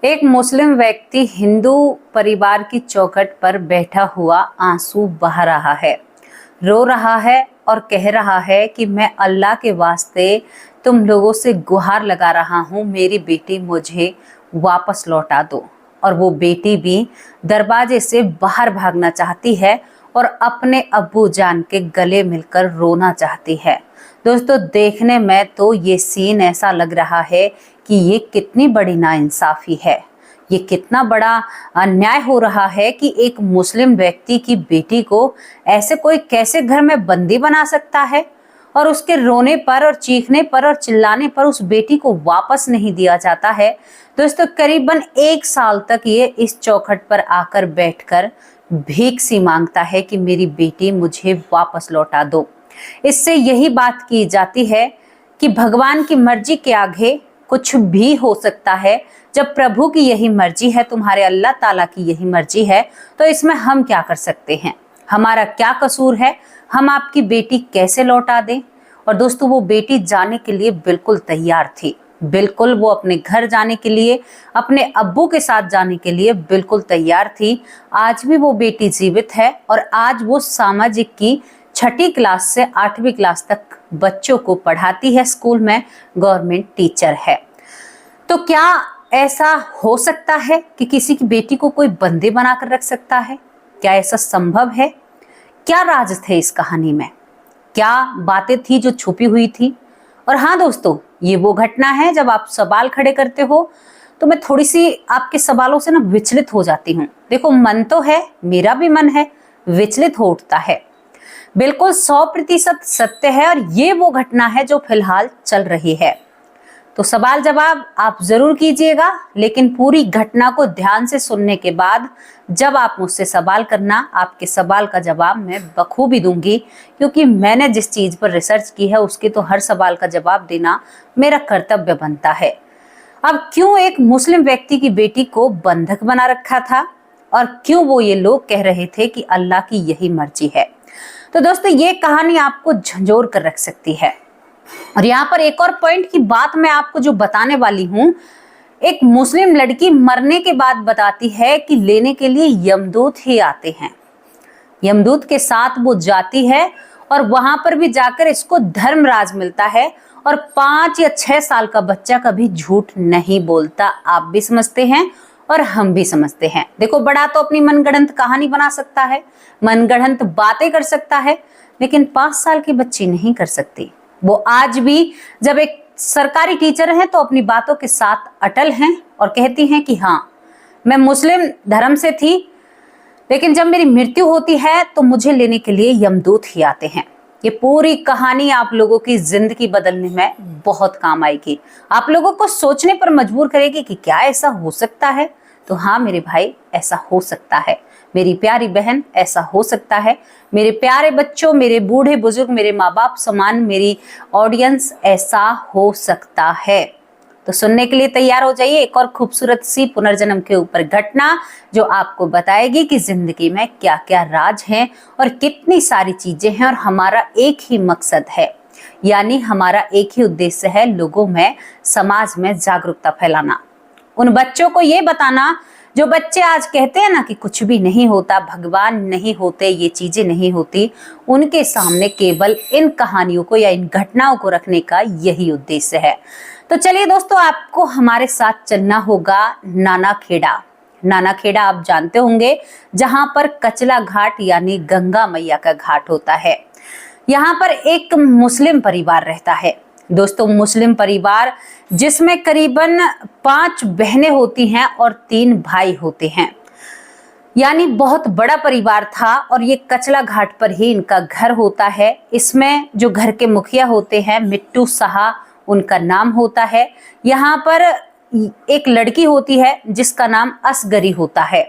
एक मुस्लिम व्यक्ति हिंदू परिवार की चौखट पर बैठा हुआ आंसू बहा रहा है, रो रहा है और कह रहा है कि मैं अल्लाह के वास्ते तुम लोगों से गुहार लगा रहा हूँ, मेरी बेटी मुझे वापस लौटा दो। और वो बेटी भी दरवाजे से बाहर भागना चाहती है और अपने अब्बू जान के गले मिलकर रोना चाहती है। दोस्तों, देखने में तो ये सीन ऐसा लग रहा है कि ये कितनी बड़ी नाइंसाफी है, ये कितना बड़ा अन्याय हो रहा है कि एक मुस्लिम व्यक्ति की बेटी को ऐसे कोई कैसे घर में बंदी बना सकता है और उसके रोने पर और चीखने पर और चिल्लाने पर उस बेटी को वापस नहीं दिया जाता है। दोस्तों, करीबन 1 साल तक ये इस चौखट पर आकर बैठकर भीख सी मांगता है कि मेरी बेटी मुझे वापस लौटा दो। इससे यही बात की जाती है कि भगवान की मर्जी के आगे कुछ भी हो सकता है। जब प्रभु की यही मर्जी है, तुम्हारे अल्लाह ताला की यही मर्जी है, तो इसमें हम क्या कर सकते हैं? हमारा क्या कसूर है? हम आपकी बेटी कैसे लौटा दें? और दोस्तों, वो बेटी जाने के लिए बिल्कुल तैयार थी, बिल्कुल वो अपने घर जाने के लिए, अपने अब्बू के साथ जाने के लिए बिल्कुल तैयार थी। आज भी वो बेटी जीवित है और आज वो सामाजिक की 6ठी क्लास से 8वीं क्लास तक बच्चों को पढ़ाती है, स्कूल में गवर्नमेंट टीचर है। तो क्या ऐसा हो सकता है कि किसी की बेटी को कोई बंदी बनाकर रख सकता है? क्या ऐसा संभव है? क्या राज थे इस कहानी में? क्या बातें थी जो छुपी हुई थी? और हाँ दोस्तों, ये वो घटना है जब आप सवाल खड़े करते हो तो मैं थोड़ी सी आपके सवालों से ना विचलित हो जाती हूँ। देखो, मन तो है, मेरा भी मन है, विचलित हो उठता है। बिल्कुल 100% सत्य है और ये वो घटना है जो फिलहाल चल रही है। तो सवाल जवाब आप जरूर कीजिएगा, लेकिन पूरी घटना को ध्यान से सुनने के बाद जब आप मुझसे सवाल करना, आपके सवाल का जवाब मैं बखूबी दूंगी, क्योंकि मैंने जिस चीज पर रिसर्च की है उसके तो हर सवाल का जवाब देना मेरा कर्तव्य बनता है। अब क्यों एक मुस्लिम व्यक्ति की बेटी को बंधक बना रखा था और क्यों वो ये लोग कह रहे थे कि अल्लाह की यही मर्जी है? तो दोस्तों, ये कहानी आपको झंझोर कर रख सकती है। और यहाँ पर एक और पॉइंट की बात मैं आपको जो बताने वाली हूँ, एक मुस्लिम लड़की मरने के बाद बताती है कि लेने के लिए यमदूत ही आते हैं। यमदूत के साथ वो जाती है और वहां पर भी जाकर इसको धर्मराज मिलता है और 5 या 6 साल का बच्चा कभी झूठ नहीं बोलता। आप भी समझते हैं और हम भी समझते हैं। देखो, बड़ा तो अपनी मनगढ़ंत कहानी बना सकता है, मनगढ़ंत बातें कर सकता है, लेकिन 5 साल की बच्ची नहीं कर सकती। वो आज भी जब एक सरकारी टीचर हैं तो अपनी बातों के साथ अटल हैं और कहती हैं कि हाँ, मैं मुस्लिम धर्म से थी, लेकिन जब मेरी मृत्यु होती है तो मुझे लेने के लिए यमदूत ही आते हैं। ये पूरी कहानी आप लोगों की जिंदगी बदलने में बहुत काम आएगी, आप लोगों को सोचने पर मजबूर करेगी कि क्या ऐसा हो सकता है? तो हाँ मेरे भाई, ऐसा हो सकता है। मेरी प्यारी बहन, ऐसा हो सकता है। मेरे प्यारे बच्चों, मेरे बूढ़े बुजुर्ग, मेरे माँ बाप समान मेरी ऑडियंस, ऐसा हो सकता है। तो सुनने के लिए तैयार हो जाइए एक और खूबसूरत सी पुनर्जन्म के ऊपर घटना, जो आपको बताएगी कि जिंदगी में क्या क्या राज हैं और कितनी सारी चीजें हैं और हमारा एक ही मकसद है, यानी हमारा एक ही उद्देश्य है, लोगों में, समाज में जागरूकता फैलाना। उन बच्चों को ये बताना जो बच्चे आज कहते हैं ना कि कुछ भी नहीं होता, भगवान नहीं होते, ये चीजें नहीं होती, उनके सामने केवल इन कहानियों को या इन घटनाओं को रखने का यही उद्देश्य है। तो चलिए दोस्तों, आपको हमारे साथ चलना होगा नाना खेड़ा। नाना खेड़ा आप जानते होंगे, जहां पर कचला घाट यानी गंगा मैया का घाट होता है। यहाँ पर एक मुस्लिम परिवार रहता है। दोस्तों, मुस्लिम परिवार जिसमें करीबन 5 बहनें होती हैं और 3 भाई होते हैं, यानी बहुत बड़ा परिवार था। और ये कचला घाट पर ही इनका घर होता है। इसमें जो घर के मुखिया होते हैं, मिट्टू साहा उनका नाम होता है। यहाँ पर एक लड़की होती है जिसका नाम असगरी होता है।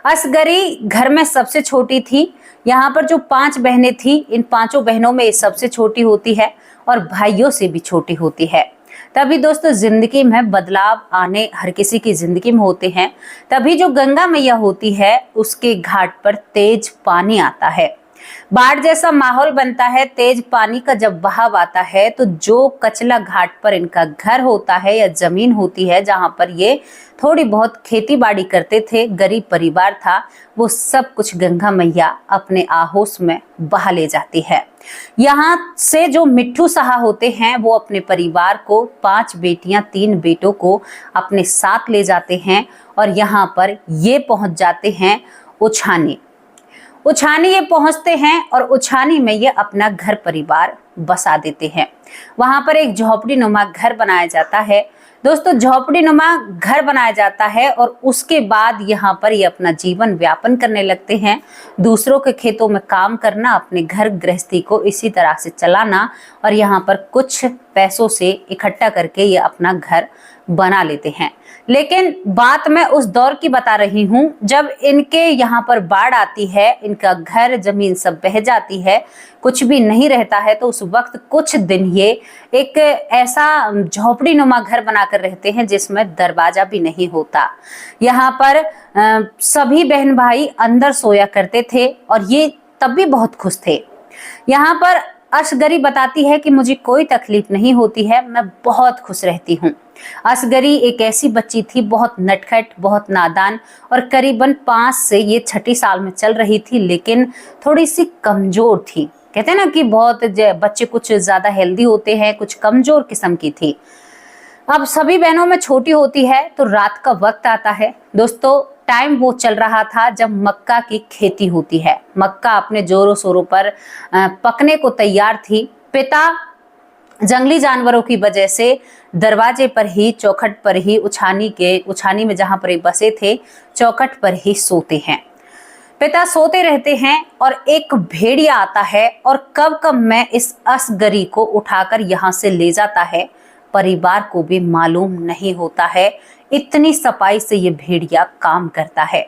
असगरी घर में सबसे छोटी थी। यहाँ पर जो 5 बहनें थी, इन 5 बहनों में ये सबसे छोटी होती है और भाइयों से भी छोटी होती है। तभी दोस्तों, जिंदगी में बदलाव आने हर किसी की जिंदगी में होते हैं। तभी जो गंगा मैया होती है उसके घाट पर तेज पानी आता है। बाढ़ जैसा माहौल बनता है, तेज पानी का जब बहाव आता है तो जो कचला घाट पर इनका घर होता है या जमीन होती है जहां पर ये थोड़ी बहुत खेती बाड़ी करते थे, गरीब परिवार था, वो सब कुछ गंगा मैया अपने आहोस में बहा ले जाती है। यहाँ से जो मिट्ठू साहा होते हैं वो अपने परिवार को 5 बेटियां 3 बेटों को अपने साथ ले जाते हैं और यहाँ पर ये पहुंच जाते हैं उछानी। उछानी ये पहुंचते हैं और उछानी में ये अपना घर परिवार बसा देते हैं। वहां पर एक झोपड़ी नुमा घर बनाया जाता है। दोस्तों, झोपड़ी नुमा घर बनाया जाता है और उसके बाद यहाँ पर ये अपना जीवन व्यापन करने लगते हैं। दूसरों के खेतों में काम करना, अपने घर गृहस्थी को इसी तरह से चलाना और यहाँ पर कुछ पैसों से इकट्ठा करके ये अपना घर बना लेते हैं। लेकिन बात मैं उस दौर की बता रही हूँ जब इनके यहाँ पर बाढ़ आती है, इनका घर जमीन सब बह जाती है, कुछ भी नहीं रहता है। तो उस वक्त कुछ दिन ये एक ऐसा झोपड़ी नुमा घर बनाकर रहते हैं जिसमें दरवाजा भी नहीं होता। यहाँ पर सभी बहन भाई अंदर सोया करते थे और ये तब भी बहुत खुश थे। यहाँ पर असगरी बताती है कि मुझे कोई तकलीफ नहीं होती है, मैं बहुत खुश रहती हूँ। असगरी एक ऐसी बच्ची थी, बहुत नटखट, बहुत नादान और करीबन 5 से ये 6 साल में चल रही थी, लेकिन थोड़ी सी कमजोर थी। कहते हैं ना कि बहुत बच्चे कुछ ज्यादा हेल्दी होते हैं, कुछ कमजोर किस्म की थी। अब सभी बहनों में छोटी होती है तो रात का वक्त आता है। दोस्तों, टाइम वो चल रहा था जब मक्का की खेती होती है। मक्का अपने जोरों शोरों पर पकने को तैयार थी। पिता जंगली जानवरों की वजह से दरवाजे पर ही, चौखट पर ही, उछानी में जहां पर बसे थे, चौखट पर ही सोते हैं। पिता सोते रहते हैं और एक भेड़िया आता है और कब कब मैं इस असगरी को उठाकर यहाँ से ले जाता है, परिवार को भी मालूम नहीं होता है। इतनी सफाई से ये भेड़िया काम करता है।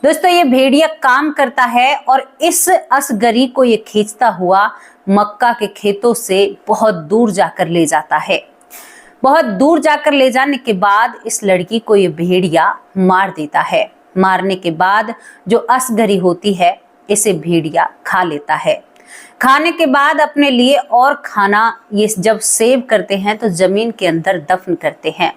दोस्तों, ये भेड़िया काम करता है और इस असगरी को ये खींचता हुआ मक्का के खेतों से बहुत दूर जाकर ले जाता है। बहुत दूर जाकर ले जाने के बाद इस लड़की को ये भेड़िया मार देता है। मारने के बाद जो असगरी होती है इसे भेड़िया खा लेता है। खाने के बाद अपने लिए और खाना ये जब सेव करते हैं तो जमीन के अंदर दफन करते हैं।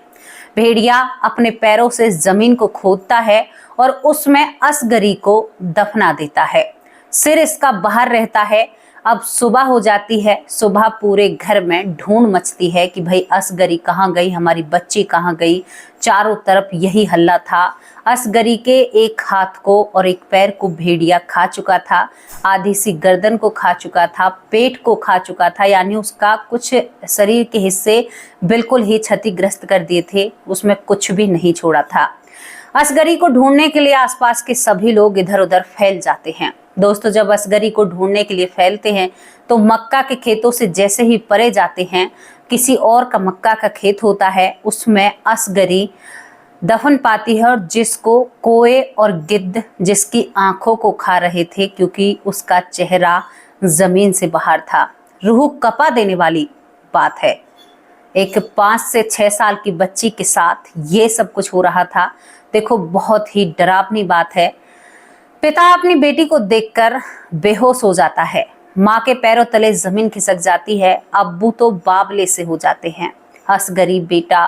भेड़िया अपने पैरों से जमीन को खोदता है और उसमें असगरी को दफना देता है। सिर इसका बाहर रहता है। अब सुबह हो जाती है। सुबह पूरे घर में ढूंढ मचती है कि भाई असगरी कहाँ गई, हमारी बच्ची कहाँ गई। चारों तरफ यही हल्ला था। असगरी के एक हाथ को और एक पैर को भेड़िया खा चुका था, आधी सी गर्दन को खा चुका था, पेट को खा चुका था, यानी उसका कुछ शरीर के हिस्से बिल्कुल ही क्षतिग्रस्त कर दिए थे, उसमें कुछ भी नहीं छोड़ा था। असगरी को ढूंढने के लिए आसपास के सभी लोग इधर उधर फैल जाते हैं। दोस्तों, जब असगरी को ढूंढने के लिए फैलते हैं तो मक्का के खेतों से जैसे ही परे जाते हैं, किसी और का मक्का का खेत होता है, उसमें असगरी दफन पाती है और जिसको कोए और गिद्ध जिसकी आंखों को खा रहे थे, क्योंकि उसका चेहरा जमीन से बाहर था। रूह कपा देने वाली बात है। एक 5 से 6 साल की बच्ची के साथ ये सब कुछ हो रहा था। देखो, बहुत ही डरावनी बात है। पिता अपनी बेटी को देखकर बेहोश हो जाता है। माँ के पैरों तले जमीन खिसक जाती है। अब्बू तो बावले से हो जाते हैं। असगरी, बेटा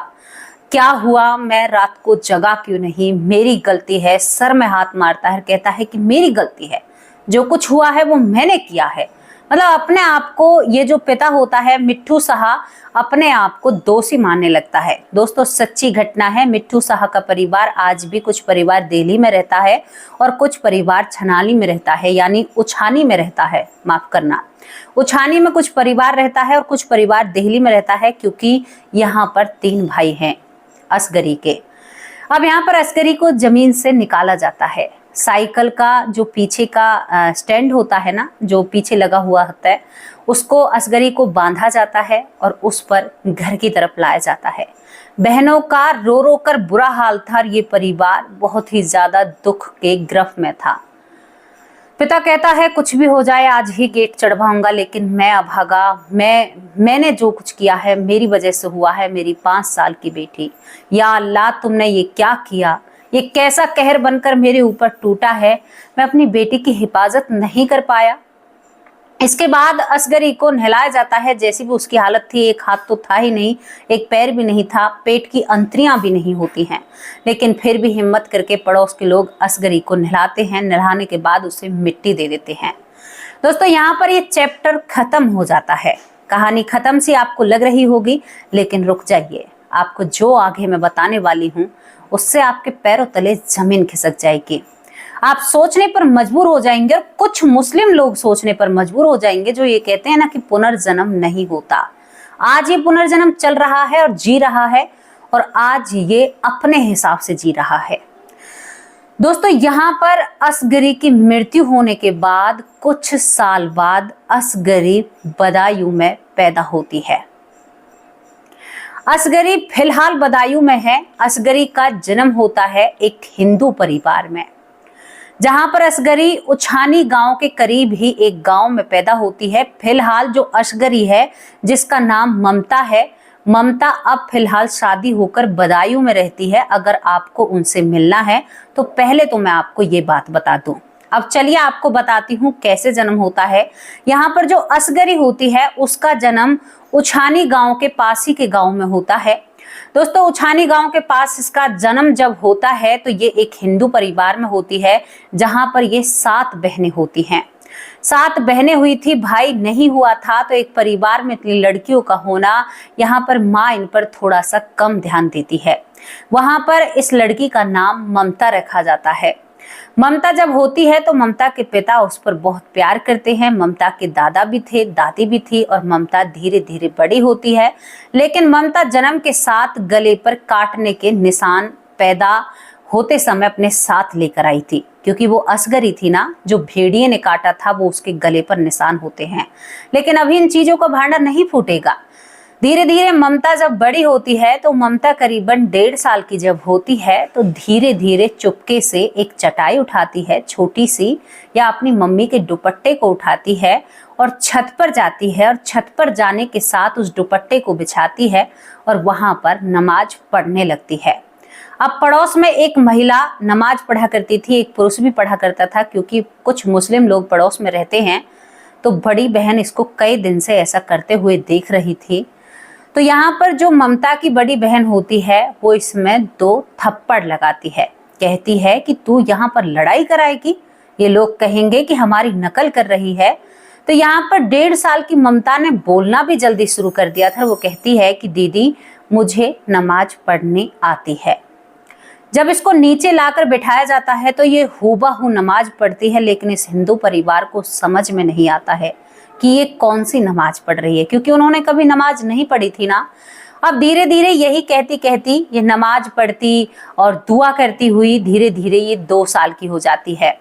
क्या हुआ, मैं रात को जगा क्यों नहीं, मेरी गलती है। सर में हाथ मारता है, कहता है कि मेरी गलती है, जो कुछ हुआ है वो मैंने किया है। मतलब अपने आप को, ये जो पिता होता है मिट्ठू साहा, अपने आप को दोषी मानने लगता है। दोस्तों, सच्ची घटना है। मिट्ठू साहा का परिवार आज भी, कुछ परिवार दिल्ली में रहता है और कुछ परिवार छनाली में रहता है, यानी उछानी में रहता है, माफ करना, उछानी में कुछ परिवार रहता है और कुछ परिवार दिल्ली में रहता है, क्योंकि यहाँ पर 3 भाई हैं असगरी के। अब यहाँ पर असगरी को जमीन से निकाला जाता है। साइकिल का जो पीछे का स्टैंड होता है ना, जो पीछे लगा हुआ होता है, उसको असगरी को बांधा जाता है और उस पर घर की तरफ लाया जाता है। बहनों का रो रो कर बुरा हाल था और ये परिवार बहुत ही ज्यादा दुख के गिरफ्त में था। पिता कहता है कुछ भी हो जाए आज ही गेट चढ़वाऊंगा, लेकिन मैं अभागा, मैंने जो कुछ किया है मेरी वजह से हुआ है। मेरी 5 साल की बेटी, या अल्लाह तुमने ये क्या किया, ये कैसा कहर बनकर मेरे ऊपर टूटा है। मैं अपनी बेटी की हिफाजत नहीं कर पाया, इसके बाद असगरी को नहलाया जाता है। जैसी भी उसकी हालत थी, एक हाथ तो था ही नहीं, एक पैर भी नहीं था, पेट की अंतड़ियां भी नहीं होती हैं, लेकिन फिर भी हिम्मत करके पड़ोस के लोग असगरी को नहलाते हैं। नहलाने के बाद उसे मिट्टी दे देते हैं। दोस्तों यहाँ पर ये चैप्टर खत्म हो जाता है। कहानी खत्म सी आपको लग रही होगी, लेकिन रुक जाइए, आपको जो आगे मैं बताने वाली हूँ उससे आपके पैरों तले जमीन खिसक जाएगी। आप सोचने पर मजबूर हो जाएंगे, और कुछ मुस्लिम लोग सोचने पर मजबूर हो जाएंगे जो ये कहते हैं ना कि पुनर्जन्म नहीं होता। आज ये पुनर्जन्म चल रहा है और जी रहा है, और आज ये अपने हिसाब से जी रहा है। दोस्तों यहाँ पर असगरी की मृत्यु होने के बाद कुछ साल बाद असगरी बदायूं में पैदा होती है। असगरी फिलहाल बदायूं में है। असगरी का जन्म होता है एक हिंदू परिवार में, जहां पर असगरी उछानी गांव के करीब ही एक गांव में पैदा होती है। फिलहाल जो असगरी है, जिसका नाम ममता है, ममता अब फिलहाल शादी होकर बदायूं में रहती है। अगर आपको उनसे मिलना है तो पहले तो मैं आपको ये बात बता दूं। अब चलिए आपको बताती हूँ कैसे जन्म होता है। यहाँ पर जो असगरी होती है उसका जन्म उछानी गांव के पास ही के गांव में होता है। दोस्तों उछानी गांव के पास इसका जन्म जब होता है तो ये एक हिंदू परिवार में होती है, जहां पर ये 7 बहनें होती हैं। 7 बहनें हुई थी, भाई नहीं हुआ था। तो एक परिवार में इतनी लड़कियों का होना, यहाँ पर माँ इन पर थोड़ा सा कम ध्यान देती है। वहां पर इस लड़की का नाम ममता रखा जाता है। ममता जब होती है तो ममता के पिता उस पर बहुत प्यार करते हैं। ममता के दादा भी थे, दादी भी थी, और ममता धीरे धीरे बड़ी होती है। लेकिन ममता जन्म के साथ गले पर काटने के निशान पैदा होते समय अपने साथ लेकर आई थी, क्योंकि वो असगरी थी ना, जो भेड़िए ने काटा था वो उसके गले पर निशान होते हैं। लेकिन अभी इन चीजों का भांडा नहीं फूटेगा। धीरे धीरे ममता जब बड़ी होती है तो ममता करीबन 1.5 साल की जब होती है तो धीरे धीरे चुपके से एक चटाई उठाती है छोटी सी, या अपनी मम्मी के दुपट्टे को उठाती है और छत पर जाती है, और छत पर जाने के साथ उस दुपट्टे को बिछाती है और वहां पर नमाज पढ़ने लगती है। अब पड़ोस में एक महिला नमाज पढ़ा करती थी, एक पुरुष भी पढ़ा करता था, क्योंकि कुछ मुस्लिम लोग पड़ोस में रहते हैं। तो बड़ी बहन इसको कई दिन से ऐसा करते हुए देख रही थी। तो यहाँ पर जो ममता की बड़ी बहन होती है वो इसमें 2 थप्पड़ लगाती है। कहती है कि तू यहाँ पर लड़ाई कराएगी, ये लोग कहेंगे कि हमारी नकल कर रही है। तो यहाँ पर 1.5 साल की ममता ने बोलना भी जल्दी शुरू कर दिया था। वो कहती है कि दीदी मुझे नमाज पढ़नी आती है। जब इसको नीचे लाकर बिठाया जाता है तो ये हूबहू नमाज पढ़ती है, लेकिन इस हिंदू परिवार को समझ में नहीं आता है कि ये कौन सी नमाज पढ़ रही है, क्योंकि उन्होंने कभी नमाज नहीं पढ़ी थी ना। अब धीरे धीरे यही कहती कहती ये नमाज पढ़ती और दुआ करती हुई धीरे धीरे ये 2 साल की हो जाती है।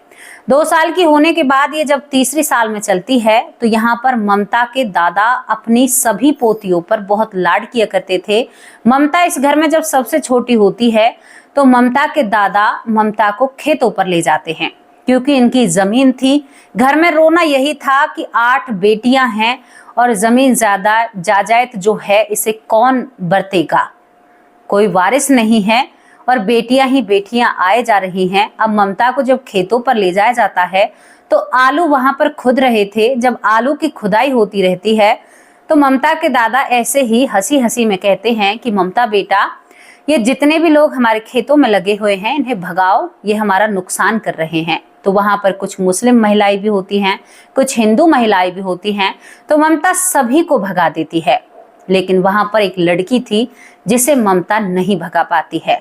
2 साल की होने के बाद ये जब तीसरी साल में चलती है तो यहाँ पर ममता के दादा अपनी सभी पोतियों पर बहुत लाड किया करते थे। ममता इस घर में जब सबसे छोटी होती है तो ममता के दादा ममता को खेतों पर ले जाते हैं, क्योंकि इनकी जमीन थी। घर में रोना यही था कि 8 बेटियां हैं और जमीन ज्यादा जायदाद जो है इसे कौन बरतेगा, कोई वारिस नहीं है और बेटियां ही बेटियां आए जा रही हैं। अब ममता को जब खेतों पर ले जाया जाता है तो आलू वहां पर खुद रहे थे। जब आलू की खुदाई होती रहती है तो ममता के दादा ऐसे ही हंसी हंसी में कहते हैं कि ममता बेटा, ये जितने भी लोग हमारे खेतों में लगे हुए हैं इन्हें भगाओ, ये हमारा नुकसान कर रहे हैं। तो वहां पर कुछ मुस्लिम महिलाएं भी होती हैं, कुछ हिंदू महिलाएं भी होती हैं। तो ममता सभी को भगा देती है, लेकिन वहां पर एक लड़की थी जिसे ममता नहीं भगा पाती है।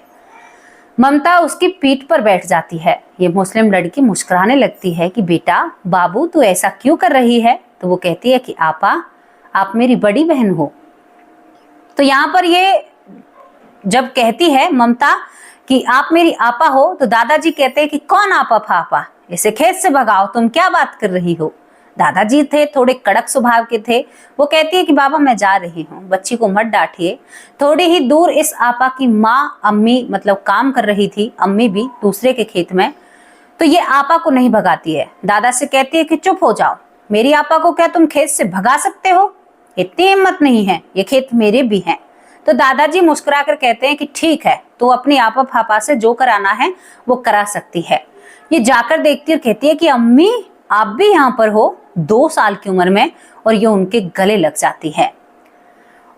ममता उसकी पीठ पर बैठ जाती है। ये मुस्लिम लड़की मुस्कुराने लगती है कि बेटा बाबू तू ऐसा क्यों कर रही है। तो वो कहती है कि आपा आप मेरी बड़ी बहन हो। तो यहाँ पर ये जब कहती है ममता कि आप मेरी आपा हो तो दादाजी कहते हैं कि कौन आपा फापा, इसे खेत से भगाओ, तुम क्या बात कर रही हो। दादाजी थे थोड़े कड़क स्वभाव के थे। वो कहती है कि बाबा मैं जा रही हूँ, बच्ची को मत डांटिए। थोड़ी ही दूर इस आपा की माँ अम्मी मतलब काम कर रही थी, अम्मी भी दूसरे के खेत में। तो ये आपा को नहीं भगाती है, दादा से कहती है कि चुप हो जाओ, मेरी आपा को क्या तुम खेत से भगा सकते हो, इतनी हिम्मत नहीं है, ये खेत मेरे भी हैं। तो दादाजी मुस्कुरा कर कहते हैं कि ठीक है, तो अपनी आपा फापा से जो कराना है वो करा सकती है। ये जाकर देखती और कहती है कि अम्मी आप भी यहाँ पर हो। 2 साल की उम्र में, और ये उनके गले लग जाती है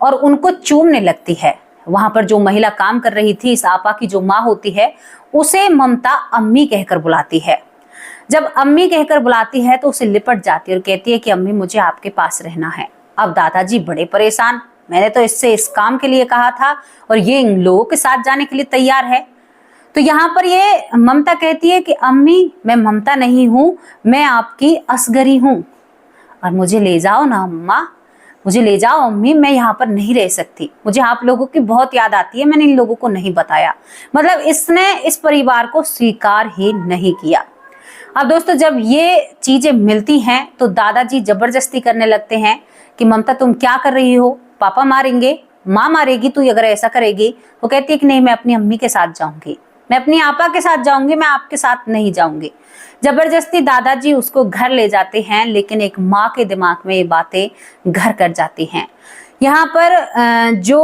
और उनको चूमने लगती है। वहां पर जो महिला काम कर रही थी, इस आपा की जो माँ होती है, उसे ममता अम्मी कहकर बुलाती है। जब अम्मी कहकर बुलाती है तो उसे लिपट जाती है और कहती है कि अम्मी मुझे आपके पास रहना है। अब दादाजी बड़े परेशान, मैंने तो इससे इस काम के लिए कहा था और ये इन लोगों के साथ जाने के लिए तैयार है। तो यहाँ पर ये ममता कहती है कि अम्मी मैं ममता नहीं हूँ, मैं आपकी असगरी हूँ और मुझे ले जाओ ना अम्मा, मुझे ले जाओ अम्मी, मैं यहाँ पर नहीं रह सकती, मुझे आप लोगों की बहुत याद आती है, मैंने इन लोगों को नहीं बताया। मतलब इसने इस परिवार को स्वीकार ही नहीं किया। अब दोस्तों जब ये चीजें मिलती हैं तो दादाजी जबरदस्ती करने लगते हैं कि ममता तुम क्या कर रही हो, पापा मारेंगे, माँ मारेगी तू अगर ऐसा करेगी। वो कहती है कि नहीं मैं अपनी अम्मी के साथ जाऊंगी, मैं अपनी आपा के साथ जाऊंगी, मैं आपके साथ नहीं जाऊंगी। जबरदस्ती दादाजी उसको घर ले जाते हैं, लेकिन एक माँ के दिमाग में ये बातें घर कर जाती हैं। यहाँ पर जो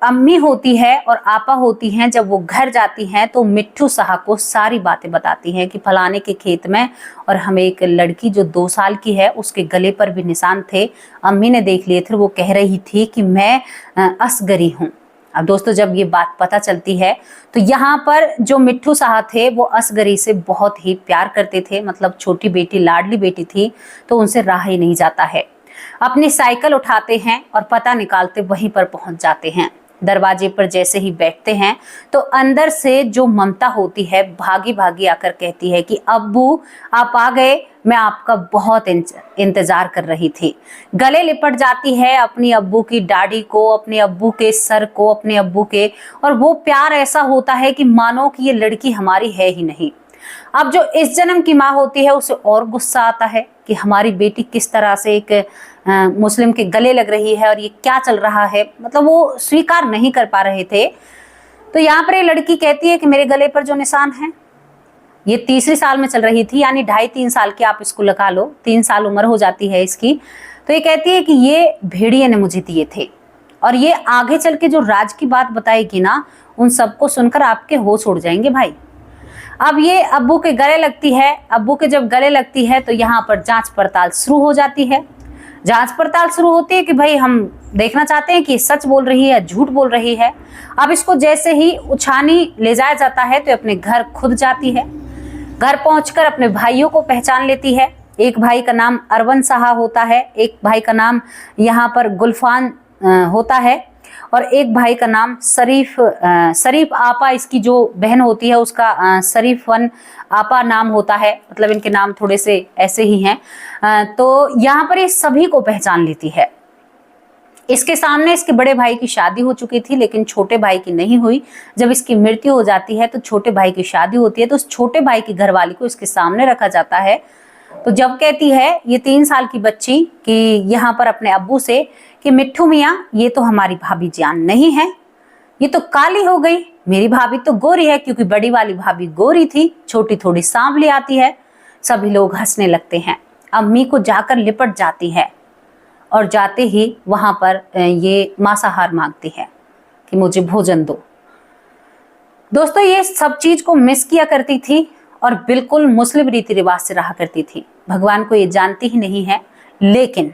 अम्मी होती है और आपा होती हैं, जब वो घर जाती हैं तो मिट्ठू साहा को सारी बातें बताती हैं कि फलाने के खेत में और हमें एक लड़की जो 2 साल की है उसके गले पर भी निशान थे, अम्मी ने देख लिए थे, वो कह रही थी कि मैं असगरी हूँ। अब दोस्तों जब ये बात पता चलती है तो यहाँ पर जो मिट्ठू साहा थे वो असगरी से बहुत ही प्यार करते थे, मतलब छोटी बेटी लाडली बेटी थी, तो उनसे रहा ही नहीं जाता है। अपनी साइकिल उठाते हैं और पता निकालते वहीं पर पहुंच जाते हैं। दरवाजे पर जैसे ही बैठते हैं तो अंदर से जो ममता होती है भागी भागी आकर कहती है कि अब्बू आप आ गए, मैं आपका बहुत इंतजार कर रही थी। गले लिपट जाती है अपनी अब्बू की दाढ़ी को, अपने अब्बू के सर को, अपने अब्बू के, और वो प्यार ऐसा होता है कि मानो कि ये लड़की हमारी है ही नहीं। अब जो इस जन्म की माँ होती है उसे और गुस्सा आता है कि हमारी बेटी किस तरह से एक मुस्लिम के गले लग रही है और ये क्या चल रहा है, मतलब वो स्वीकार नहीं कर पा रहे थे। तो यहाँ पर ये लड़की कहती है कि मेरे गले पर जो निशान है, ये 3री साल में चल रही थी, यानी 2.5-3 साल की आप इसको लगा लो, 3 साल उम्र हो जाती है इसकी। तो ये कहती है कि ये भेड़िए ने मुझे दिए थे और ये आगे चल के जो राज की बात बताएगी ना, उन सबको सुनकर आपके होश उड़ जाएंगे भाई। अब ये अब्बू के गले लगती है। अब्बू के जब गले लगती है तो यहाँ पर जांच पड़ताल शुरू हो जाती है। जांच पड़ताल शुरू होती है कि भाई हम देखना चाहते हैं कि सच बोल रही है या झूठ बोल रही है। अब इसको जैसे ही उछानी ले जाया जाता है तो अपने घर खुद जाती है। घर पहुंचकर अपने भाइयों को पहचान लेती है। एक भाई का नाम अरवन साहा होता है, एक भाई का नाम यहाँ पर गुलफान होता है और एक भाई का नाम शरीफ आपा, इसकी जो बहन होती है उसका शरीफन आपा नाम होता है, मतलब इनके नाम थोड़े से ऐसे ही हैं। तो यहाँ पर ये सभी को पहचान लेती है। इसके सामने इसके बड़े भाई की शादी हो चुकी थी, लेकिन छोटे भाई की नहीं हुई। जब इसकी मृत्यु हो जाती है तो छोटे भाई की शादी होती है, तो उस छोटे भाई की घरवाली को इसके सामने रखा जाता है। तो जब कहती है ये 3 साल की बच्ची कि यहाँ पर अपने अब्बू से कि मिट्ठू मियाँ ये तो हमारी भाभी जान नहीं है, ये तो काली हो गई, मेरी भाभी तो गोरी है, क्योंकि बड़ी वाली भाभी गोरी थी, छोटी थोड़ी सांवली आती है। सभी लोग हंसने लगते हैं। अम्मी को जाकर लिपट जाती है और जाते ही वहां पर ये मांसाहार मांगती है कि मुझे भोजन दो। दोस्तों ये सब चीज को मिस किया करती थी और बिल्कुल मुस्लिम रीति रिवाज से रहा करती थी। भगवान को ये जानती ही नहीं है। लेकिन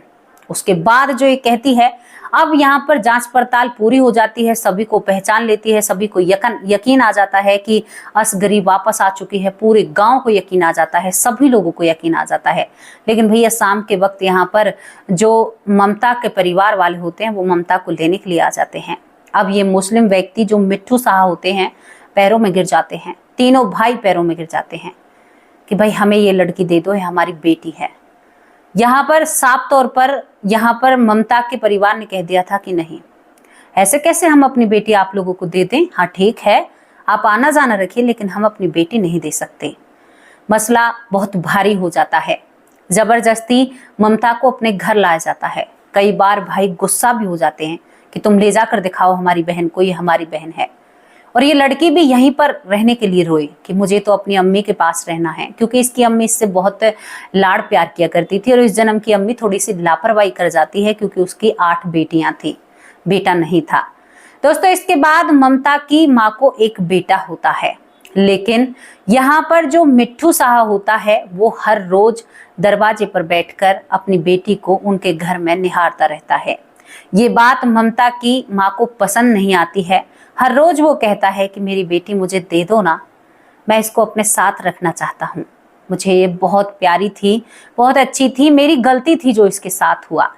उसके बाद जो ये कहती है, अब यहाँ पर जांच पड़ताल पूरी हो जाती है, सभी को पहचान लेती है, सभी को यकीन आ जाता है कि असगरी वापस आ चुकी है। पूरे गांव को यकीन आ जाता है, सभी लोगों को यकीन आ जाता है। लेकिन भैया शाम के वक्त यहाँ पर जो ममता के परिवार वाले होते हैं वो ममता को लेने के लिए आ जाते हैं। अब ये मुस्लिम व्यक्ति जो मिट्ठू साहा होते हैं पैरों में गिर जाते हैं, तीनों भाई पैरों में गिर जाते हैं कि भाई हमें ये लड़की दे दो, ये हमारी बेटी है। यहाँ पर साफ तौर पर यहाँ पर ममता के परिवार ने कह दिया था कि नहीं, ऐसे कैसे हम अपनी बेटी आप लोगों को दे दें। हाँ ठीक है, आप आना जाना रखिए, लेकिन हम अपनी बेटी नहीं दे सकते। मसला बहुत भारी हो जाता है। जबरदस्ती ममता को अपने घर लाया जाता है। कई बार भाई गुस्सा भी हो जाते हैं कि तुम ले जाकर दिखाओ हमारी बहन को, ये हमारी बहन है। और ये लड़की भी यहीं पर रहने के लिए रोई कि मुझे तो अपनी अम्मी के पास रहना है, क्योंकि इसकी अम्मी इससे बहुत लाड़ प्यार किया करती थी। और इस जन्म की अम्मी थोड़ी सी लापरवाही कर जाती है क्योंकि उसकी 8 बेटियां थी, बेटा नहीं था। दोस्तों इसके बाद ममता की माँ को एक बेटा होता है, लेकिन यहाँ पर जो मिट्ठू साहा होता है वो हर रोज दरवाजे पर बैठकर अपनी बेटी को उनके घर में निहारता रहता है। ये बात ममता की माँ को पसंद नहीं आती है। हर रोज वो कहता है कि मेरी बेटी मुझे दे दो ना, मैं इसको अपने साथ रखना चाहता हूँ, मुझे ये बहुत प्यारी थी, बहुत अच्छी थी, मेरी गलती थी जो इसके साथ हुआ।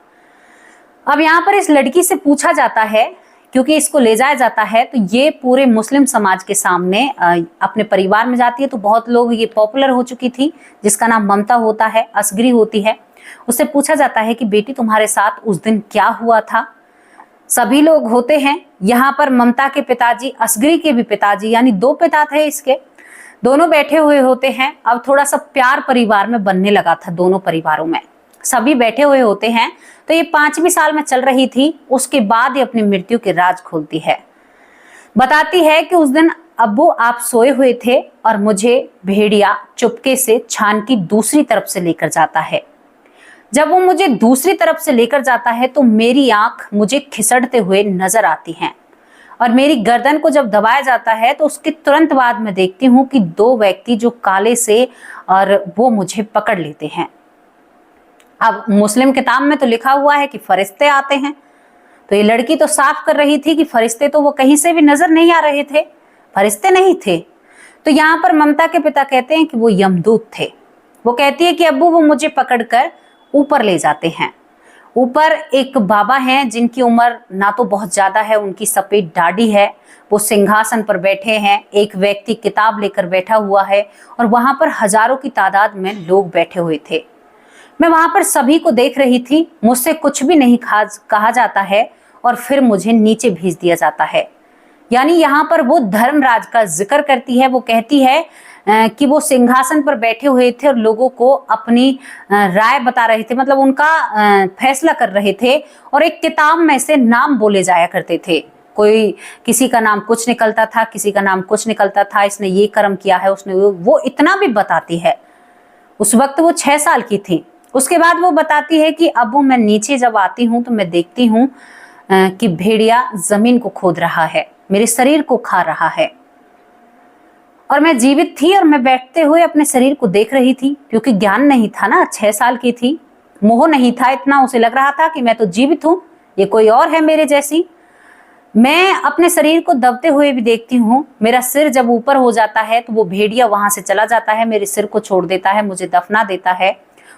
अब यहाँ पर इस लड़की से पूछा जाता है, क्योंकि इसको ले जाया जाता है तो ये पूरे मुस्लिम समाज के सामने अपने परिवार में जाती है, तो बहुत लोग, ये पॉपुलर हो चुकी थी, जिसका नाम ममता होता है, असगरी होती है। उससे पूछा जाता है कि बेटी तुम्हारे साथ उस दिन क्या हुआ था। सभी लोग होते हैं, यहाँ पर ममता के पिताजी, असगरी के भी पिताजी, यानी दो पिता थे इसके, दोनों बैठे हुए होते हैं। अब थोड़ा सा प्यार परिवार में बनने लगा था, दोनों परिवारों में सभी बैठे हुए होते हैं। तो ये 5वीं साल में चल रही थी, उसके बाद ये अपनी मृत्यु के राज खोलती है। बताती है कि उस दिन अब्बू आप सोए हुए थे और मुझे भेड़िया चुपके से छान की दूसरी तरफ से लेकर जाता है। जब वो मुझे दूसरी तरफ से लेकर जाता है तो मेरी आंख मुझे खिसड़ते हुए नजर आती हैं, और मेरी गर्दन को जब दबाया जाता है तो उसके तुरंत बाद मैं देखती हूँ कि 2 व्यक्ति जो काले से, और वो मुझे पकड़ लेते हैं। अब मुस्लिम किताब में तो लिखा हुआ है कि फरिश्ते आते हैं, तो ये लड़की तो साफ कर रही थी कि फरिश्ते तो वो कहीं से भी नजर नहीं आ रहे थे, फरिश्ते नहीं थे। तो यहाँ पर ममता के पिता कहते हैं कि वो यमदूत थे। वो कहती है कि अब्बू वो मुझे पकड़कर ऊपर ले जाते हैं। ऊपर एक बाबा हैं जिनकी उम्र ना तो बहुत ज्यादा है, उनकी सफेद दाढ़ी है, वो सिंहासन पर बैठे हैं। एक व्यक्ति किताब लेकर बैठा हुआ है, और वहां पर हजारों की तादाद में लोग बैठे हुए थे। मैं वहां पर सभी को देख रही थी, मुझसे कुछ भी नहीं कहा जाता है, और फिर मुझे नीचे भेज दिया जाता है। यानी यहाँ पर वो धर्मराज का जिक्र करती है। वो कहती है कि वो सिंहासन पर बैठे हुए थे और लोगों को अपनी राय बता रहे थे, मतलब उनका फैसला कर रहे थे, और एक किताब में से नाम बोले जाया करते थे। कोई, किसी का नाम कुछ निकलता था, किसी का नाम कुछ निकलता था, इसने ये कर्म किया है, उसने वो इतना भी बताती है। उस वक्त वो 6 साल की थी। उसके बाद वो बताती है कि अब मैं नीचे जब आती हूँ तो मैं देखती हूँ कि भेड़िया जमीन को खोद रहा है, मेरे शरीर को खा रहा है, और मैं जीवित थी और मैं बैठते हुए अपने शरीर को देख रही थी, क्योंकि ज्ञान नहीं था ना, 6 साल की थी, मोह नहीं था इतना। उसे लग रहा था कि मैं तो जीवित हूँ, ये कोई और है मेरे जैसी। मैं अपने शरीर को दबते हुए भी देखती हूँ। मेरा सिर जब ऊपर हो जाता है तो वो भेड़िया वहां से चला जाता है, मेरे सिर को छोड़ देता है, मुझे दफना देता है।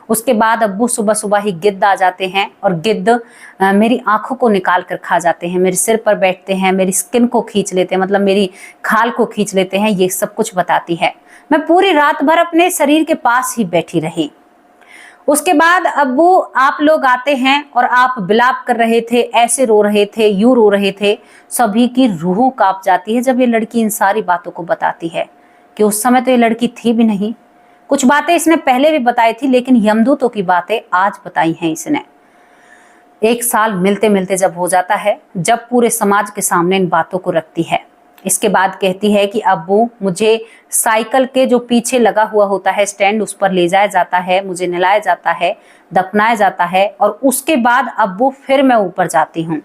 उसके बाद अब्बू सुबह सुबह ही गिद्ध आ जाते हैं, और गिद्ध मेरी आंखों को निकाल कर खा जाते हैं, मेरे सिर पर बैठते हैं, मेरी स्किन को खींच लेते हैं, मतलब मेरी खाल को खींच लेते हैं। ये सब कुछ बताती है। मैं पूरी रात भर अपने शरीर के पास ही बैठी रही। उसके बाद अब्बू आप लोग आते हैं और आप बिलाप कर रहे थे, ऐसे रो रहे थे, यूं रो रहे थे। सभी की रूह कांप जाती है जब ये लड़की इन सारी बातों को बताती है कि उस समय तो ये लड़की थी भी नहीं। कुछ बातें इसने पहले भी बताई थी, लेकिन यमदूतों की बातें आज बताई हैं इसने। 1 साल मिलते मिलते जब हो जाता है, जब पूरे समाज के सामने इन बातों को रखती है, इसके बाद कहती है कि अब्बू मुझे साइकिल के जो पीछे लगा हुआ होता है स्टैंड, उस पर ले जाया जाता है, मुझे नहलाया जाता है, दफनाया जाता है, और उसके बाद अब्बू फिर मैं ऊपर जाती हूँ।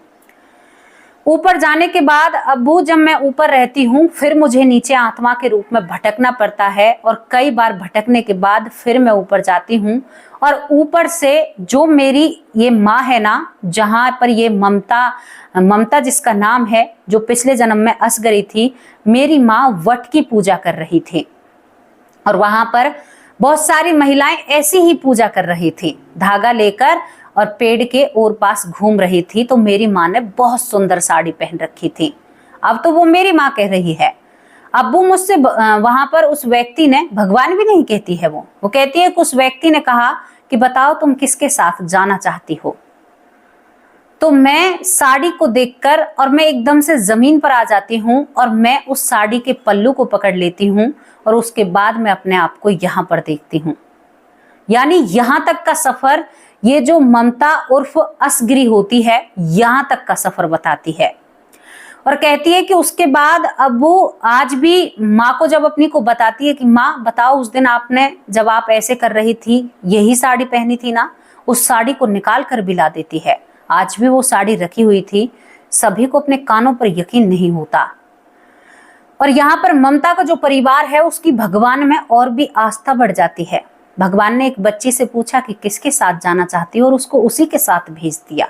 ऊपर जाने के बाद अब्बू जब मैं ऊपर रहती हूँ, फिर मुझे नीचे आत्मा के रूप में भटकना पड़ता है, और कई बार भटकने के बाद फिर मैं ऊपर जाती हूँ। और ऊपर से जो मेरी ये माँ है ना, जहाँ पर ये ममता जिसका नाम है, जो पिछले जन्म में असगरी थी, मेरी माँ वट की पूजा कर रही थी, और वहां पर बहुत सारी महिलाएं ऐसी ही पूजा कर रही थी, धागा लेकर और पेड़ के ओर पास घूम रही थी। तो मेरी माँ ने बहुत सुंदर साड़ी पहन रखी थी। अब तो वो मेरी माँ कह रही है। अब्बू मुझसे वहां पर उस व्यक्ति ने, भगवान भी नहीं कहती है वो कहती है कि उस व्यक्ति ने कहा कि बताओ तुम किसके साथ जाना चाहती हो। तो मैं साड़ी को देखकर, और मैं एकदम से जमीन पर आ जाती हूँ, और मैं उस साड़ी के पल्लू को पकड़ लेती हूँ, और उसके बाद मैं अपने आप को यहाँ पर देखती हूँ। यानी यहाँ तक का सफर, ये जो ममता उर्फ असगरी होती है, यहाँ तक का सफर बताती है। और कहती है कि उसके बाद अब्बू आज भी माँ को जब अपनी को बताती है कि माँ बताओ उस दिन आपने, जब आप ऐसे कर रही थी, यही साड़ी पहनी थी ना, उस साड़ी को निकाल कर भी ला देती है। आज भी वो साड़ी रखी हुई थी। सभी को अपने कानों पर यकीन नहीं होता। और यहाँ पर ममता का जो परिवार है उसकी भगवान में और भी आस्था बढ़ जाती है। भगवान ने एक बच्ची से पूछा कि किसके साथ जाना चाहती हो और उसको उसी के साथ भेज दिया।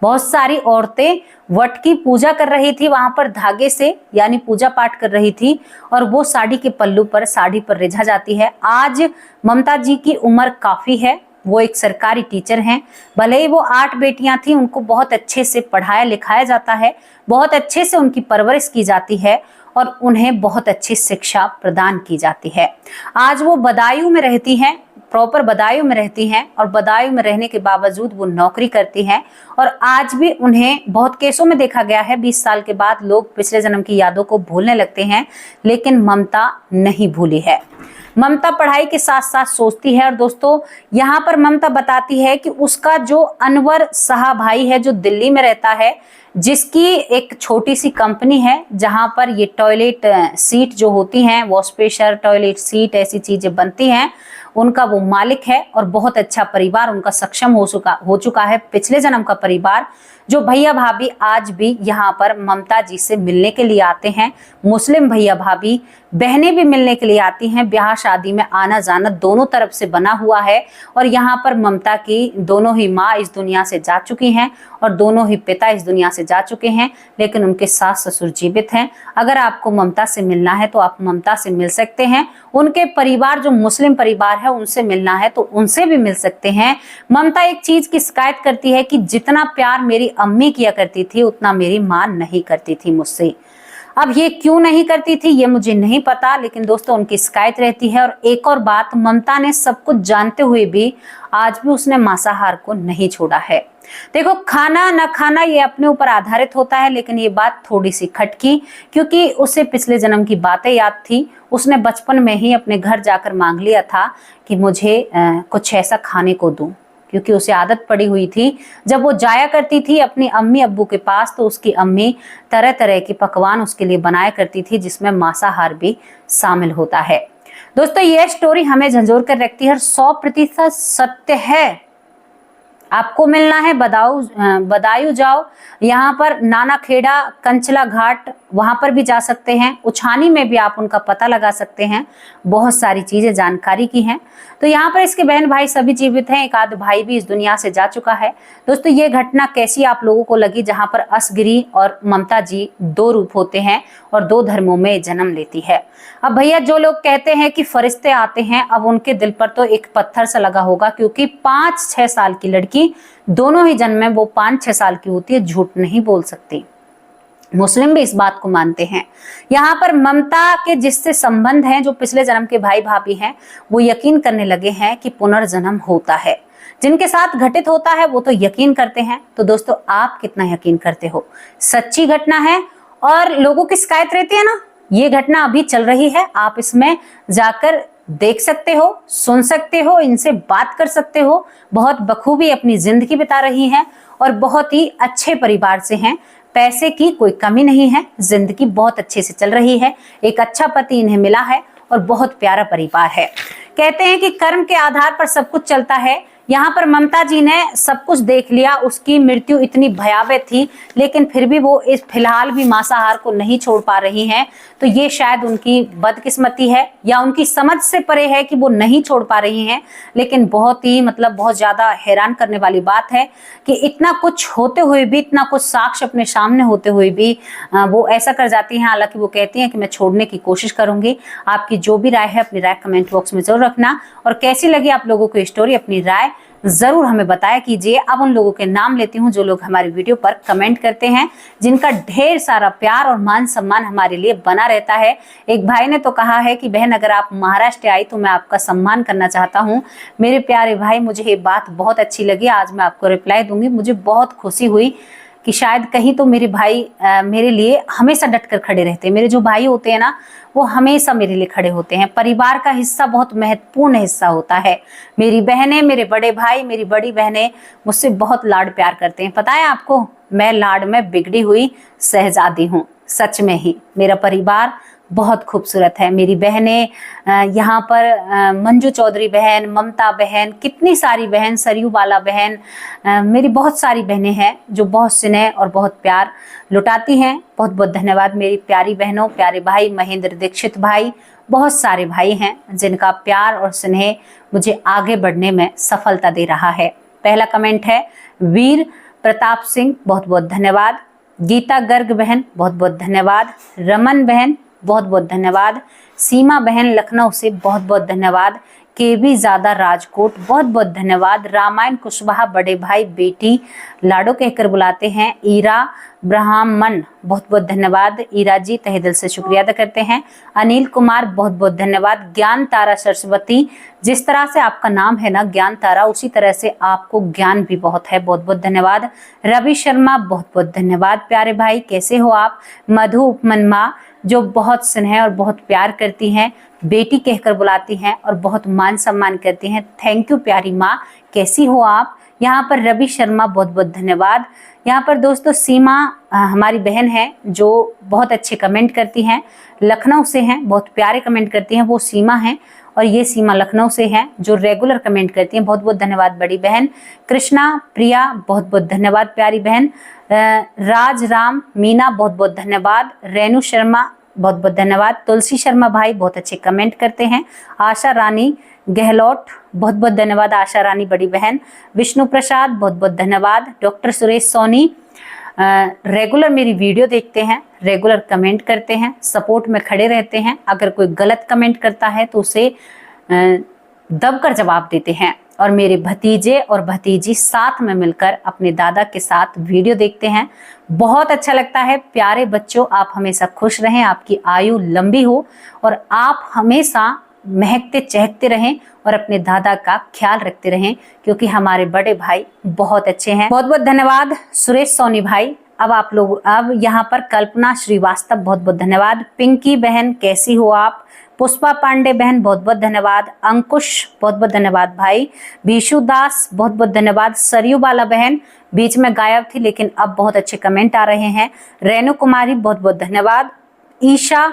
बहुत सारी औरतें वट की पूजा कर रही थी, वहां पर धागे से यानी पूजा पाठ कर रही थी और वो साड़ी के पल्लू पर साड़ी पर रिझा जाती है। आज ममता जी की उम्र काफी है, वो एक सरकारी टीचर हैं। भले ही वो 8 बेटियां थी, उनको बहुत अच्छे से पढ़ाया लिखाया जाता है, बहुत अच्छे से उनकी परवरिश की जाती है और उन्हें बहुत अच्छी शिक्षा प्रदान की जाती है। आज वो बदायूं में रहती हैं, प्रॉपर बदायूं में रहती हैं और बदायूं में रहने के बावजूद वो नौकरी करती हैं और आज भी उन्हें बहुत केसों में देखा गया है 20 साल के बाद लोग पिछले जन्म की यादों को भूलने लगते हैं, लेकिन ममता नहीं भूली है। ममता पढ़ाई के साथ साथ सोचती है और दोस्तों यहाँ पर ममता बताती है कि उसका जो अनवर शाह भाई है जो दिल्ली में रहता है, जिसकी एक छोटी सी कंपनी है जहां पर ये टॉयलेट सीट जो होती हैं, वॉश प्रेशर, टॉयलेट सीट, ऐसी चीजें बनती हैं, उनका वो मालिक है और बहुत अच्छा परिवार उनका सक्षम हो चुका है, पिछले जन्म का परिवार। जो भैया भाभी आज भी यहाँ पर ममता जी से मिलने के लिए आते हैं, मुस्लिम भैया भाभी बहनें भी मिलने के लिए आती हैं। ब्याह शादी में आना जाना दोनों तरफ से बना हुआ है और यहाँ पर ममता की दोनों ही माँ इस दुनिया से जा चुकी हैं और दोनों ही पिता इस दुनिया से जा चुके हैं, लेकिन उनके सास ससुर जीवित हैं। अगर आपको ममता से मिलना है तो आप ममता से मिल सकते हैं। उनके परिवार जो मुस्लिम परिवार है उनसे मिलना है तो उनसे भी मिल सकते हैं। ममता एक चीज की शिकायत करती है कि जितना प्यार मेरी अम्मी किया करती थी उतना मेरी माँ नहीं करती थी मुझसे। अब ये क्यों नहीं करती थी ये मुझे नहीं पता, लेकिन दोस्तों उनकी शिकायत रहती है। और एक और बात, ममता ने सब कुछ जानते हुए भी आज भी उसने मांसाहार को नहीं छोड़ा है। देखो, खाना न खाना ये अपने ऊपर आधारित होता है, लेकिन ये बात थोड़ी सी खटकी क्योंकि उसे पिछले जन्म की बातें याद थी। उसने बचपन में ही अपने घर जाकर मांग लिया था कि मुझे कुछ ऐसा खाने को दूं, क्योंकि उसे आदत पड़ी हुई थी। जब वो जाया करती थी अपनी अम्मी अब्बू के पास तो उसकी अम्मी तरह तरह के पकवान उसके लिए बनाया करती थी, जिसमें मांसाहार भी शामिल होता है। दोस्तों ये स्टोरी हमें झंझोर कर रखती है, 100% सत्य है। आपको मिलना है बदायूं जाओ, यहाँ पर नाना खेड़ा, कंचला घाट, वहां पर भी जा सकते हैं। उछानी में भी आप उनका पता लगा सकते हैं, बहुत सारी चीजें जानकारी की हैं। तो यहाँ पर इसके बहन भाई सभी जीवित हैं, एक आध भाई भी इस दुनिया से जा चुका है। दोस्तों ये घटना कैसी आप लोगों को लगी, जहाँ पर असगिरी और ममता जी 2 रूप होते हैं और 2 धर्मों में जन्म लेती है। अब भैया जो लोग कहते हैं कि फरिश्ते आते हैं, अब उनके दिल पर तो एक पत्थर सा लगा होगा, क्योंकि 5-6 साल की लड़की दोनों ही जन्म में वो 5-6 साल की होती है, झूठ नहीं बोल सकती। मुस्लिम भी इस बात को मानते हैं। यहाँ पर ममता के जिससे संबंध हैं, जो पिछले जन्म के भाई भाभी हैं, वो यकीन करने लगे हैं कि पुनर्जन्म होता है। जिनके साथ घटित होता है वो तो यकीन करते हैं। तो दोस्तों आप कितना यकीन करते हो? सच्ची घटना है और लोगों की शिकायत रहती है ना, ये घटना अभी चल रही है, आप इसमें जाकर देख सकते हो, सुन सकते हो, इनसे बात कर सकते हो। बहुत बखूबी अपनी जिंदगी बिता रही हैं और बहुत ही अच्छे परिवार से हैं, पैसे की कोई कमी नहीं है, जिंदगी बहुत अच्छे से चल रही है, एक अच्छा पति इन्हें मिला है और बहुत प्यारा परिवार है। कहते हैं कि कर्म के आधार पर सब कुछ चलता है। यहाँ पर ममता जी ने सब कुछ देख लिया, उसकी मृत्यु इतनी भयावह थी, लेकिन फिर भी वो इस फिलहाल भी मांसाहार को नहीं छोड़ पा रही हैं। तो ये शायद उनकी बदकिस्मती है या उनकी समझ से परे है कि वो नहीं छोड़ पा रही हैं। लेकिन बहुत ही बहुत ज्यादा हैरान करने वाली बात है कि इतना कुछ होते हुए भी, इतना कुछ साक्ष्य अपने सामने होते हुए भी वो ऐसा कर जाती हैं। हालांकि वो कहती हैं कि मैं छोड़ने की कोशिश करूंगी। आपकी जो भी राय है अपनी राय कमेंट बॉक्स में जरूर रखना, और कैसी लगी आप लोगों को स्टोरी अपनी राय जरूर हमें बताया कीजिए। अब उन लोगों के नाम लेती हूँ जो लोग हमारी वीडियो पर कमेंट करते हैं, जिनका ढेर सारा प्यार और मान सम्मान हमारे लिए बना रहता है। एक भाई ने तो कहा है कि बहन अगर आप महाराष्ट्र आई तो मैं आपका सम्मान करना चाहता हूँ। मेरे प्यारे भाई, मुझे ये बात बहुत अच्छी लगी, आज मैं आपको रिप्लाई दूंगी। मुझे बहुत खुशी हुई कि शायद कहीं तो मेरे भाई मेरे लिए हमेशा डट कर खड़े रहते हैं। मेरे जो भाई होते हैं ना, वो हमेशा मेरे लिए खड़े होते हैं। परिवार का हिस्सा बहुत महत्वपूर्ण हिस्सा होता है। मेरी बहनें, मेरे बड़े भाई, मेरी बड़ी बहनें मुझसे बहुत लाड प्यार करते हैं। पता है आपको, मैं लाड में बिगड़ी हुई शहजादी हूँ, सच में ही। मेरा परिवार बहुत खूबसूरत है। मेरी बहनें यहाँ पर मंजू चौधरी बहन, ममता बहन, कितनी सारी बहन, सरयू बाला बहन, मेरी बहुत सारी बहनें हैं जो बहुत स्नेह और बहुत प्यार लुटाती हैं। बहुत बहुत धन्यवाद मेरी प्यारी बहनों। प्यारे भाई महेंद्र दीक्षित भाई, बहुत सारे भाई हैं जिनका प्यार और स्नेह मुझे आगे बढ़ने में सफलता दे रहा है। पहला कमेंट है वीर प्रताप सिंह, बहुत बहुत धन्यवाद। गीता गर्ग बहन, बहुत बहुत धन्यवाद। रमन बहन, बहुत बहुत धन्यवाद। सीमा बहन लखनऊ से, बहुत बहुत धन्यवाद। केबी ज़्यादा राजकोट, बहुत बहुत धन्यवाद। रामायण कुशवाहा, बड़े भाई बेटी लाडो कहकर बुलाते हैं। ईरा ब्राह्मण, बहुत बहुत धन्यवाद। ईरा जी तहे दिल से शुक्रिया अदा करते हैं। अनिल कुमार, बहुत बहुत धन्यवाद। ज्ञान तारा सरस्वती, जिस तरह से आपका नाम है ना ज्ञान तारा, उसी तरह से आपको ज्ञान भी बहुत है, बहुत बहुत धन्यवाद। रवि शर्मा, बहुत बहुत धन्यवाद प्यारे भाई, कैसे हो आप। मधु उपमन माँ, जो बहुत स्नेह और बहुत प्यार करती हैं, बेटी कहकर बुलाती हैं और बहुत मान सम्मान करती हैं। थैंक यू प्यारी माँ, कैसी हो आप। यहाँ पर रवि शर्मा, बहुत बहुत धन्यवाद। यहाँ पर दोस्तों सीमा हमारी बहन है जो बहुत अच्छे कमेंट करती हैं, लखनऊ से हैं, बहुत प्यारे कमेंट करती हैं, वो सीमा हैं। और ये सीमा लखनऊ से हैं जो रेगुलर कमेंट करती हैं, बहुत बहुत धन्यवाद बड़ी बहन। कृष्णा प्रिया, बहुत बहुत धन्यवाद प्यारी बहन। राज राम मीना, बहुत बहुत धन्यवाद। रेणु शर्मा, बहुत बहुत धन्यवाद। तुलसी शर्मा भाई बहुत अच्छे कमेंट करते हैं। आशा रानी गहलोत, बहुत बहुत धन्यवाद आशा रानी बड़ी बहन। विष्णु प्रसाद, बहुत बहुत धन्यवाद। डॉक्टर सुरेश सोनी, रेगुलर मेरी वीडियो देखते हैं, रेगुलर कमेंट करते हैं, सपोर्ट में खड़े रहते हैं। अगर कोई गलत कमेंट करता है तो उसे दबकर जवाब देते हैं। और मेरे भतीजे और भतीजी साथ में मिलकर अपने दादा के साथ वीडियो देखते हैं, बहुत अच्छा लगता है। प्यारे बच्चों, आप हमेशा खुश रहें, आपकी आयु लंबी हो और आप हमेशा महकते चहकते रहें और अपने दादा का ख्याल रखते रहें, क्योंकि हमारे बड़े भाई बहुत अच्छे हैं। बहुत बहुत धन्यवाद सुरेश सोनी भाई। अब यहाँ पर कल्पना श्रीवास्तव, बहुत बहुत धन्यवाद। पिंकी बहन, कैसी हो आप। पुष्पा पांडे बहन, बहुत बहुत धन्यवाद। अंकुश, बहुत बहुत धन्यवाद भाई। भीशु दास, बहुत बहुत धन्यवाद। सरयू बाला बहन बीच में गायब थी लेकिन अब बहुत अच्छे कमेंट आ रहे हैं। रेणु कुमारी, बहुत बहुत धन्यवाद। ईशा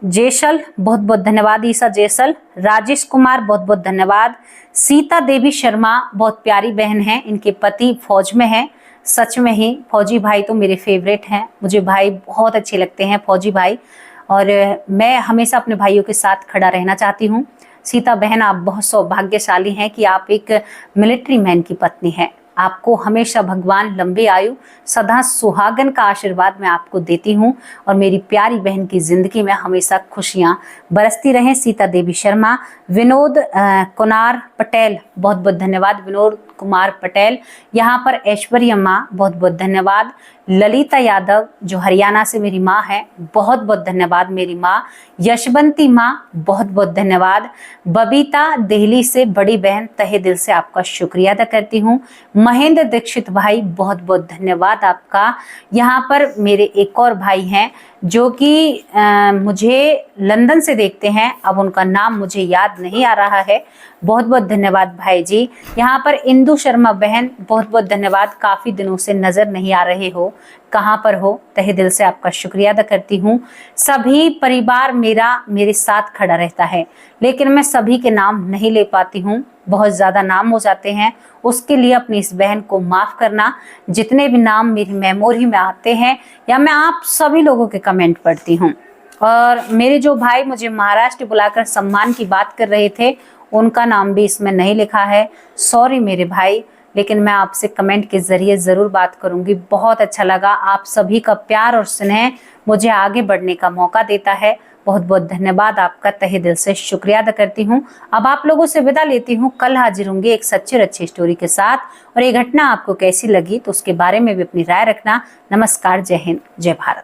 जैसल, बहुत बहुत धन्यवाद ईशा जैसल। राजेश कुमार, बहुत बहुत धन्यवाद। सीता देवी शर्मा, बहुत प्यारी बहन है, इनके पति फौज में हैं। सच में ही फौजी भाई तो मेरे फेवरेट हैं, मुझे भाई बहुत अच्छे लगते हैं फौजी भाई, और मैं हमेशा अपने भाइयों के साथ खड़ा रहना चाहती हूँ। सीता बहन, आप बहुत सौभाग्यशाली हैं कि आप एक मिलिट्री मैन की पत्नी हैं। आपको हमेशा भगवान लंबी आयु, सदा सुहागन का आशीर्वाद मैं आपको देती हूँ और मेरी प्यारी बहन की जिंदगी में हमेशा खुशियाँ बरसती रहें। सीता देवी शर्मा। विनोद कुमार पटेल, बहुत बहुत धन्यवाद विनोद कुमार पटेल। यहाँ पर ऐश्वर्या माँ, बहुत बहुत धन्यवाद। ललिता यादव, जो हरियाणा से मेरी माँ है, बहुत बहुत धन्यवाद मेरी माँ। यशवंती माँ, बहुत बहुत धन्यवाद। बबीता दिल्ली से बड़ी बहन, तहे दिल से आपका शुक्रिया अदा करती हूँ। महेंद्र दीक्षित भाई, बहुत बहुत धन्यवाद आपका। यहाँ पर मेरे एक और भाई हैं जो कि मुझे लंदन से देखते हैं, अब उनका नाम मुझे याद नहीं आ रहा है। बहुत बहुत धन्यवाद भाई जी। यहाँ पर इंदु शर्मा बहन, बहुत बहुत धन्यवाद। काफ़ी दिनों से नज़र नहीं आ रहे हो, कहाँ पर हो, तहे दिल से आपका शुक्रिया अदा करती हूँ। सभी परिवार मेरे साथ खड़ा रहता है, लेकिन मैं सभी के नाम नहीं ले पाती हूँ, बहुत ज़्यादा नाम हो जाते हैं, उसके लिए अपनी इस बहन को माफ़ करना। जितने भी नाम मेरी मेमोरी में आते हैं या मैं आप सभी लोगों के कमेंट पढ़ती हूँ। और मेरे जो भाई मुझे महाराष्ट्र बुलाकर सम्मान की बात कर रहे थे, उनका नाम भी इसमें नहीं लिखा है, सॉरी मेरे भाई, लेकिन मैं आपसे कमेंट के ज़रिए ज़रूर बात करूंगी। बहुत अच्छा लगा, आप सभी का प्यार और स्नेह मुझे आगे बढ़ने का मौका देता है। बहुत बहुत धन्यवाद आपका, तहे दिल से शुक्रिया अदा करती हूँ। अब आप लोगों से विदा लेती हूँ, कल हाजिर होंगे एक सच्ची और अच्छी स्टोरी के साथ। और ये घटना आपको कैसी लगी तो उसके बारे में भी अपनी राय रखना। नमस्कार, जय हिंद, जय भारत।